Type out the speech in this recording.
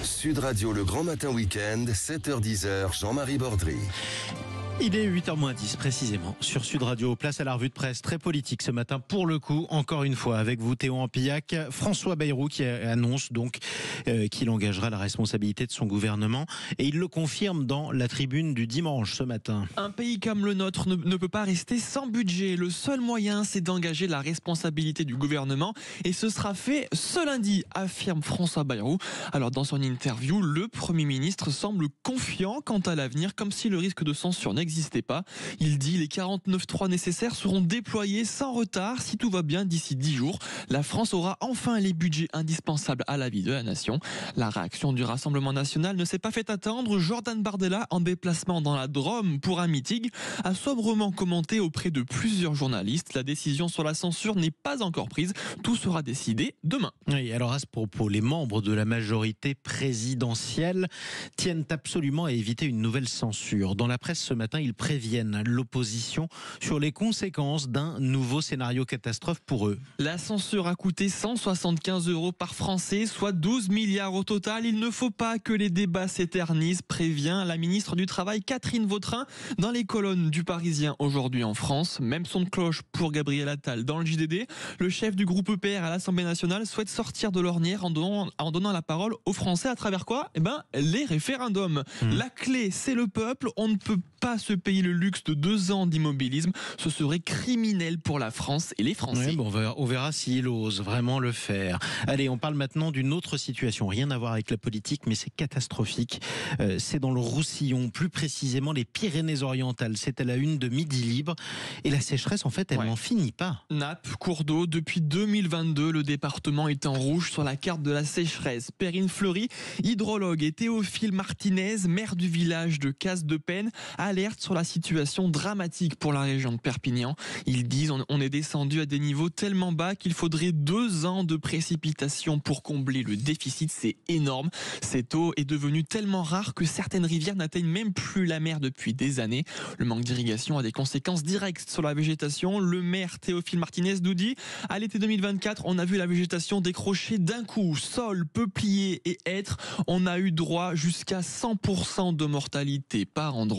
Sud Radio, le grand matin week-end, 7h-10h, Jean-Marie Bordry. Il est 8h-10 précisément sur Sud Radio. Place à la revue de presse très politique ce matin pour le coup, encore une fois avec vous Théo Ampillac. François Bayrou qui annonce donc qu'il engagera la responsabilité de son gouvernement et il le confirme dans la tribune du dimanche ce matin. Un pays comme le nôtre ne peut pas rester sans budget. Le seul moyen, c'est d'engager la responsabilité du gouvernement et ce sera fait ce lundi, affirme François Bayrou. Alors dans son interview, le Premier ministre semble confiant quant à l'avenir, comme si le risque de censure n'existait pas. Il dit les 49.3 nécessaires seront déployés sans retard si tout va bien d'ici 10 jours. La France aura enfin les budgets indispensables à la vie de la nation. La réaction du Rassemblement national ne s'est pas fait attendre. Jordan Bardella, en déplacement dans la Drôme pour un meeting, a sobrement commenté auprès de plusieurs journalistes. La décision sur la censure n'est pas encore prise. Tout sera décidé demain. Oui, alors à ce propos, les membres de la majorité présidentielle tiennent absolument à éviter une nouvelle censure. Dans la presse ce matin, ils préviennent l'opposition sur les conséquences d'un nouveau scénario catastrophe pour eux. La censure a coûté 175 € par Français, soit 12 milliards au total. Il ne faut pas que les débats s'éternisent, prévient la ministre du Travail Catherine Vautrin dans les colonnes du Parisien aujourd'hui en France. Même son de cloche pour Gabriel Attal dans le JDD. Le chef du groupe EPR à l'Assemblée nationale souhaite sortir de l'ornière en donnant la parole aux Français à travers quoi ? Les référendums. La clé, c'est le peuple. On ne peut pas se payer le luxe de 2 ans d'immobilisme. Ce serait criminel pour la France et les Français. Oui, bon, on verra s'il ose vraiment le faire. Allez, on parle maintenant d'une autre situation. Rien à voir avec la politique, mais c'est catastrophique. C'est dans le Roussillon, plus précisément les Pyrénées-Orientales. C'est à la une de Midi Libre. Et la sécheresse, en fait, elle n'en finit pas. Nappes, cours d'eau, depuis 2022, le département est en rouge sur la carte de la sécheresse. Perrine Fleury, hydrologue, et Théophile Martinez, maire du village de Casse-de-Pène, alerte sur la situation dramatique pour la région de Perpignan. Ils disent on est descendu à des niveaux tellement bas qu'il faudrait 2 ans de précipitation pour combler le déficit. C'est énorme. Cette eau est devenue tellement rare que certaines rivières n'atteignent même plus la mer depuis des années. Le manque d'irrigation a des conséquences directes sur la végétation. Le maire Théophile Martinez nous dit à l'été 2024, on a vu la végétation décrocher d'un coup. Sol, peupliers et hêtres, on a eu droit jusqu'à 100% de mortalité par endroit.